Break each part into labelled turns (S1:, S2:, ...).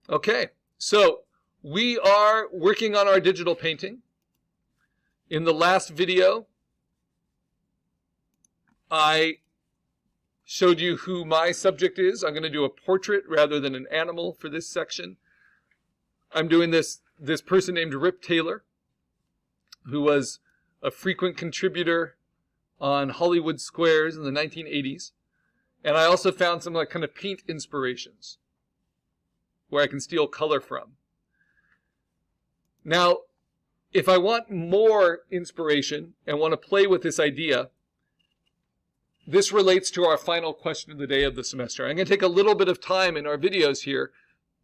S1: Okay, so we are working on our digital painting. In the last video, I showed you who my subject is. I'm going to do a portrait rather than an animal for this section. I'm doing this person named Rip Taylor, who was a frequent contributor on Hollywood Squares in the 1980s. And I also found some like kind of paint inspirations where I can steal color from. Now, if I want more inspiration and want to play with this idea, this relates to our final question of the day of the semester. I'm going to take a little bit of time in our videos here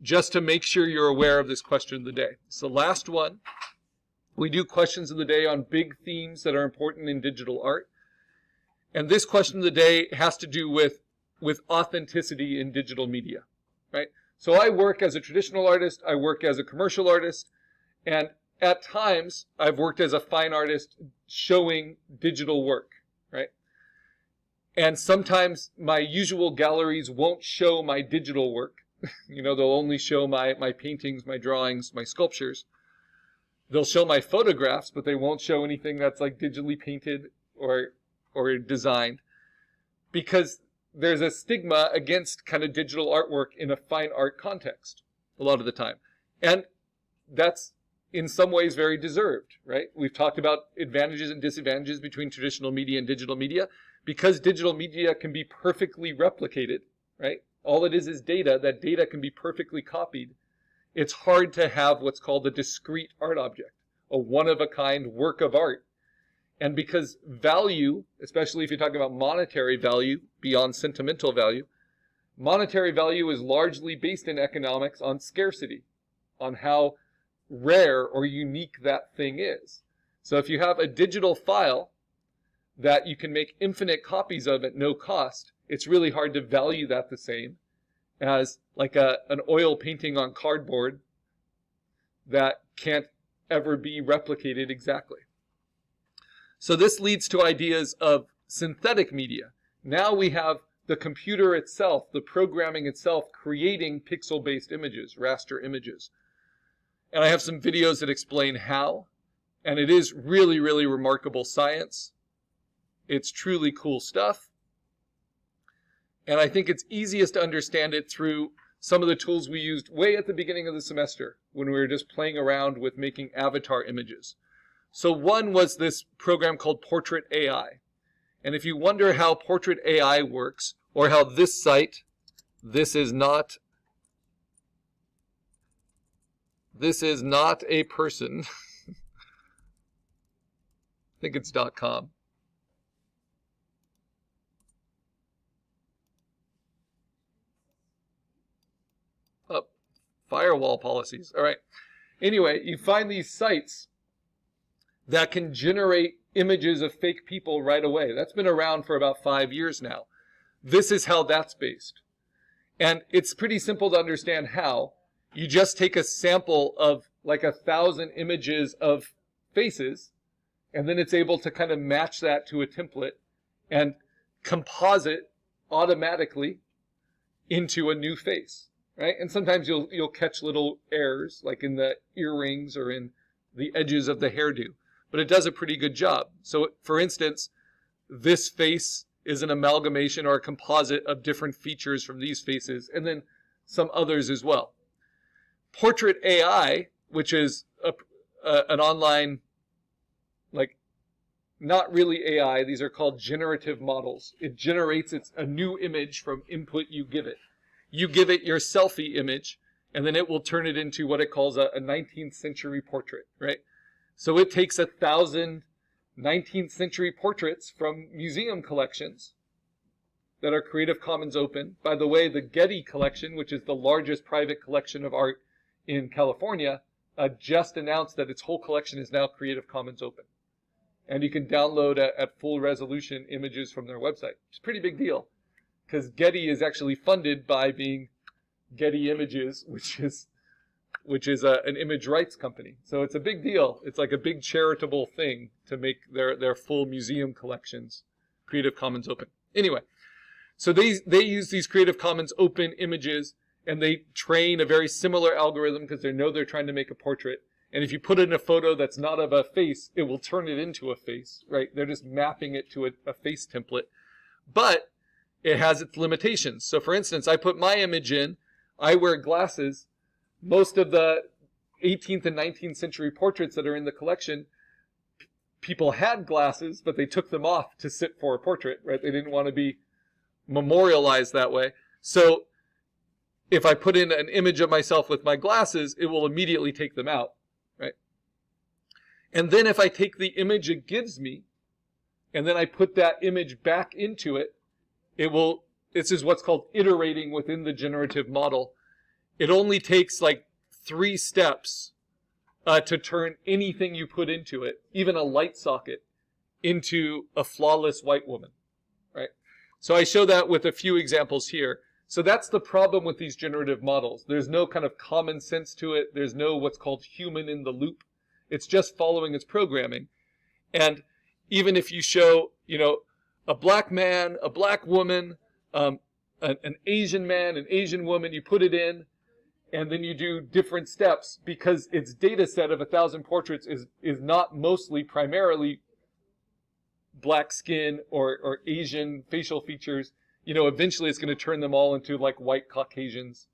S1: just to make sure you're aware of this question of the day. It's the last one. We do questions of the day on big themes that are important in digital art. And this question of the day has to do with authenticity in digital media, right? So I work as a traditional artist, I work as a commercial artist, and at times I've worked as a fine artist showing digital work, right? And sometimes my usual galleries won't show my digital work. You know, they'll only show my paintings, my drawings, my sculptures. They'll show my photographs, but they won't show anything that's like digitally painted or designed, because there's a stigma against kind of digital artwork in a fine art context a lot of the time. And that's in some ways very deserved, right? We've talked about advantages and disadvantages between traditional media and digital media. Because digital media can be perfectly replicated, right? All it is data. That data can be perfectly copied. It's hard to have what's called a discrete art object, a one-of-a-kind work of art. And because value, especially if you're talking about monetary value beyond sentimental value, monetary value is largely based in economics on scarcity, on how rare or unique that thing is. So if you have a digital file that you can make infinite copies of at no cost, it's really hard to value that the same as like an oil painting on cardboard that can't ever be replicated exactly. So this leads to ideas of synthetic media. Now we have the computer itself, the programming itself, creating pixel-based images, raster images. And I have some videos that explain how, and it is really, really remarkable science. It's truly cool stuff. And I think it's easiest to understand it through some of the tools we used way at the beginning of the semester when we were just playing around with making avatar images. So one was this program called Portrait AI. And if you wonder how Portrait AI works, or how this site, this is not a person. I think it's .com. Oh, firewall policies. All right. Anyway, you find these sites that can generate images of fake people right away. That's been around for about 5 years now. This is how that's based. And it's pretty simple to understand how. You just take a sample of like 1,000 images of faces, and then it's able to kind of match that to a template and composite automatically into a new face, right? And sometimes you'll catch little errors, like in the earrings or in the edges of the hairdo. But it does a pretty good job. So, for instance, this face is an amalgamation or a composite of different features from these faces, and then some others as well. Portrait AI, which is an online, like, not really AI, these are called generative models. It generates a new image from input you give it. You give it your selfie image, and then it will turn it into what it calls a 19th century portrait, right? So it takes 1,000 19th century portraits from museum collections that are Creative Commons open. By the way, the Getty collection, which is the largest private collection of art in California, just announced that its whole collection is now Creative Commons open. And you can download at full resolution images from their website. It's a pretty big deal, because Getty is actually funded by being Getty Images, which is an image rights company. So it's a big deal. It's like a big charitable thing to make their full museum collections Creative Commons open. Anyway, so they use these Creative Commons open images, and they train a very similar algorithm because they know they're trying to make a portrait. And if you put in a photo that's not of a face, it will turn it into a face, right? They're just mapping it to a face template. But it has its limitations. So for instance, I put my image in, I wear glasses. Most of the 18th and 19th century portraits that are in the collection, people had glasses, but they took them off to sit for a portrait, right? They didn't want to be memorialized that way. So if I put in an image of myself with my glasses, it will immediately take them out, right? And then if I take the image it gives me, and then I put that image back into it, this is what's called iterating within the generative model. It only takes like 3 steps to turn anything you put into it, even a light socket, into a flawless white woman, right? So I show that with a few examples here. So that's the problem with these generative models. There's no kind of common sense to it. There's no what's called human in the loop. It's just following its programming. And even if you show, a black man, a black woman, an Asian man, an Asian woman, you put it in, and then you do different steps because its data set of 1,000 portraits is not mostly primarily black skin or Asian facial features. Eventually it's going to turn them all into like white Caucasians.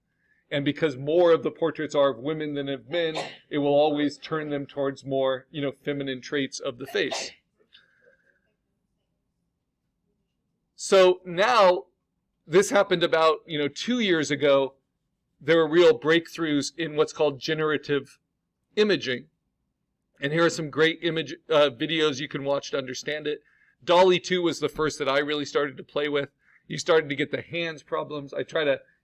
S1: And because more of the portraits are of women than of men, it will always turn them towards more, feminine traits of the face. So now, this happened about, 2 years ago. There were real breakthroughs in what's called generative imaging. And here are some great videos you can watch to understand it. DALL-E 2 was the first that I really started to play with. You started to get the hands problems.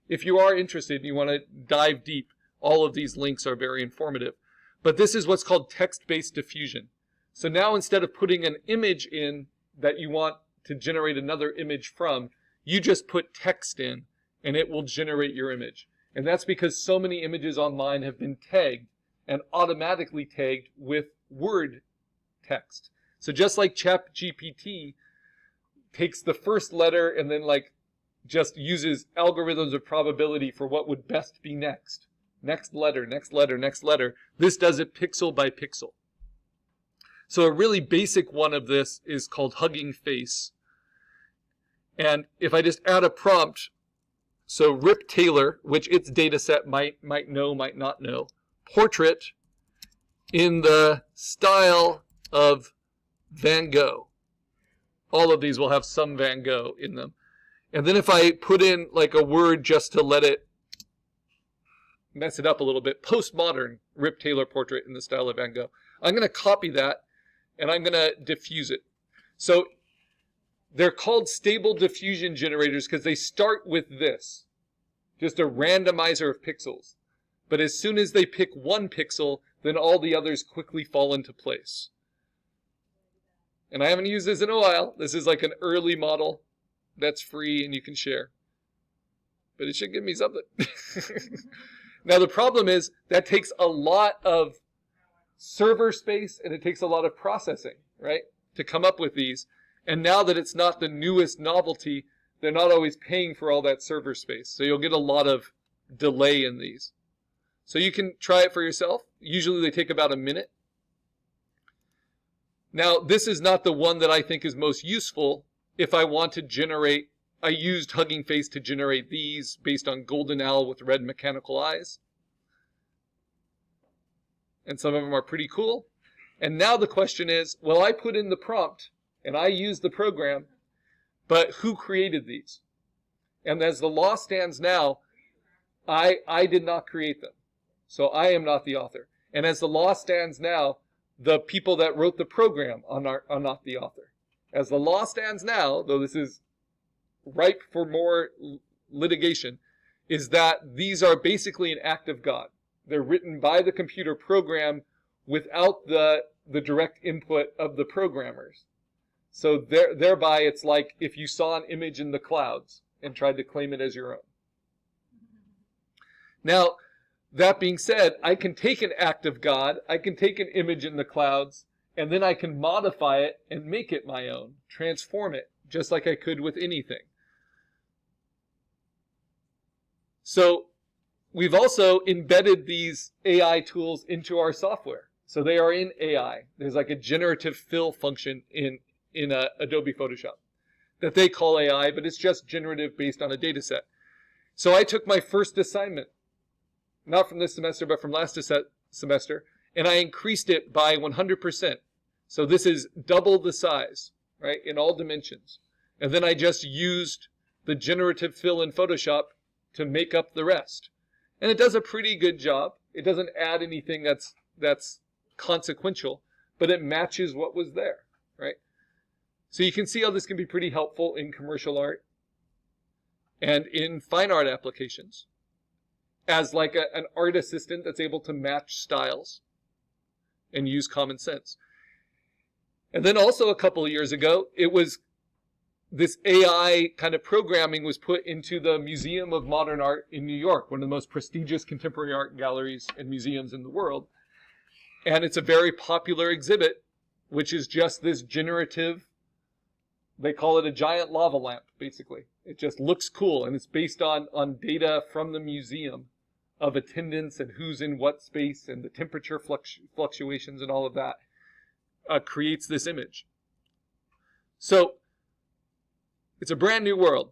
S1: If you are interested and you want to dive deep, all of these links are very informative. But this is what's called text-based diffusion. So now instead of putting an image in that you want to generate another image from, you just put text in and it will generate your image. And that's because so many images online have been tagged and automatically tagged with word text. So just like ChatGPT takes the first letter and then just uses algorithms of probability for what would best be next. Next letter, next letter, next letter. This does it pixel by pixel. So a really basic one of this is called Hugging Face. And if I just add a prompt, so Rip Taylor, which its data set might know, might not know, portrait in the style of Van Gogh. All of these will have some Van Gogh in them. And then if I put in like a word just to let it mess it up a little bit, postmodern Rip Taylor portrait in the style of Van Gogh, I'm going to copy that and I'm going to diffuse it. So they're called stable diffusion generators because they start with this, just a randomizer of pixels. But as soon as they pick one pixel, then all the others quickly fall into place. And I haven't used this in a while. This is like an early model that's free and you can share. But it should give me something. Now the problem is that takes a lot of server space and it takes a lot of processing, right, to come up with these. And now that it's not the newest novelty, they're not always paying for all that server space. So you'll get a lot of delay in these. So you can try it for yourself. Usually they take about a minute. Now, this is not the one that I think is most useful. If I want to generate, I used Hugging Face to generate these based on golden owl with red mechanical eyes. And some of them are pretty cool. And now the question is, well, I put in the prompt and I used the program, but who created these? And as the law stands now, I did not create them. So I am not the author. And as the law stands now, the people that wrote the program are not the author. As the law stands now, though this is ripe for more litigation, is that these are basically an act of God. They're written by the computer program without the direct input of the programmers. So thereby it's like if you saw an image in the clouds and tried to claim it as your own. Now, that being said, I can take an act of God, I can take an image in the clouds, and then I can modify it and make it my own, transform it, just like I could with anything. So we've also embedded these AI tools into our software. So they are in AI. There's like a generative fill function in Adobe Photoshop that they call AI, but it's just generative based on a data set. So I took my first assignment, not from this semester, but from last semester, and I increased it by 100%. So this is double the size, right, in all dimensions. And then I just used the generative fill in Photoshop to make up the rest. And it does a pretty good job. It doesn't add anything that's consequential, but it matches what was there, right? So you can see how this can be pretty helpful in commercial art and in fine art applications as like an art assistant that's able to match styles and use common sense. And then also a couple of years ago, this AI kind of programming was put into the Museum of Modern Art in New York, one of the most prestigious contemporary art galleries and museums in the world. And it's a very popular exhibit, which is just this generative, they call it a giant lava lamp, basically. It just looks cool, and it's based on data from the museum of attendance and who's in what space and the temperature fluctuations and all of that creates this image. So it's a brand new world.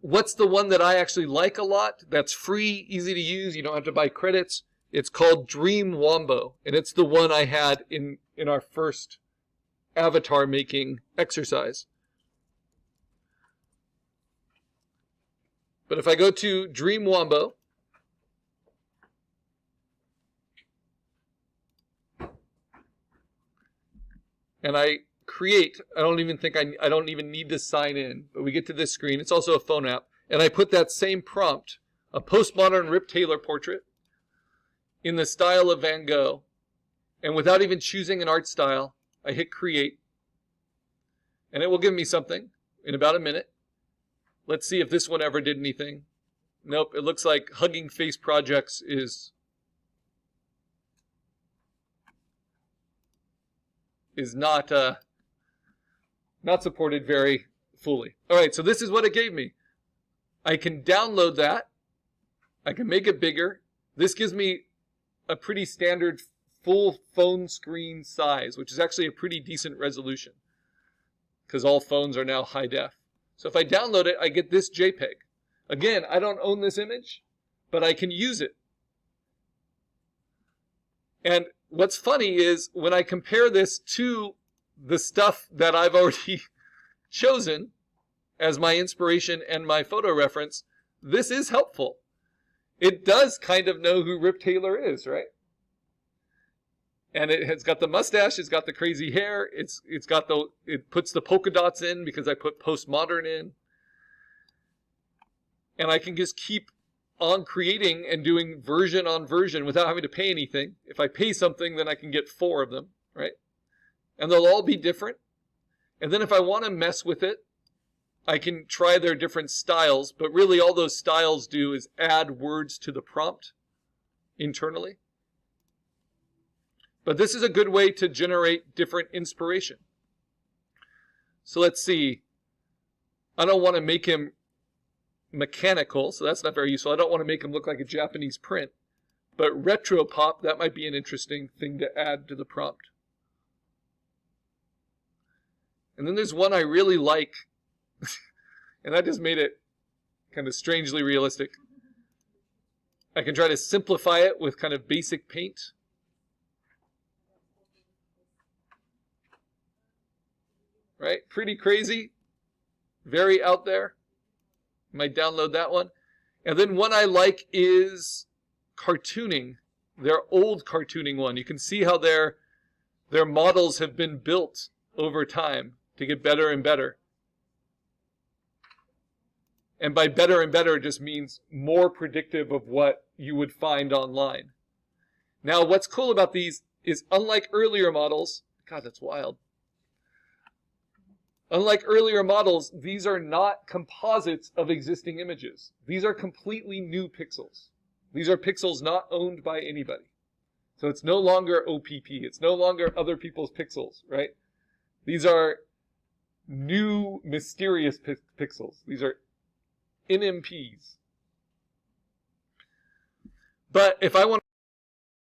S1: What's the one that I actually like a lot? That's free, easy to use. You don't have to buy credits. It's called Dream Wombo, and it's the one I had in our first avatar making exercise. But if I go to Dream Wombo, and I create, I don't even need to sign in, but we get to this screen. It's also a phone app, and I put that same prompt, a postmodern Rip Taylor portrait in the style of Van Gogh, and without even choosing an art style, I hit create, and it will give me something in about a minute. Let's see if this one ever did anything. Nope, it looks like Hugging Face Projects is not supported very fully. All right, so this is what it gave me. I can download that. I can make it bigger. This gives me a pretty standard full phone screen size, which is actually a pretty decent resolution because all phones are now high def. So if I download it, I get this JPEG. Again, I don't own this image, but I can use it. And what's funny is when I compare this to the stuff that I've already chosen as my inspiration and my photo reference, this is helpful. It does kind of know who Rip Taylor is, right? And it has got the mustache, it's got the crazy hair, it puts the polka dots in because I put postmodern in. And I can just keep on creating and doing version on version without having to pay anything. If I pay something, then I can get 4 of them, right? And they'll all be different. And then if I want to mess with it, I can try their different styles, but really all those styles do is add words to the prompt internally. But this is a good way to generate different inspiration. So let's see. I don't want to make him mechanical, so that's not very useful. I don't want to make him look like a Japanese print. But retro pop, that might be an interesting thing to add to the prompt. And then there's one I really like, and that just made it kind of strangely realistic. I can try to simplify it with kind of basic paint. Right? Pretty crazy. Very out there. Might download that one. And then one I like is cartooning. Their old cartooning one. You can see how their models have been built over time to get better and better. And by better and better, it just means more predictive of what you would find online. Now, what's cool about these is unlike earlier models, God, that's wild. Unlike earlier models, these are not composites of existing images. These are completely new pixels. These are pixels not owned by anybody. So it's no longer OPP. It's no longer other people's pixels, right? These are new, mysterious pixels. These are NMPs. But if I want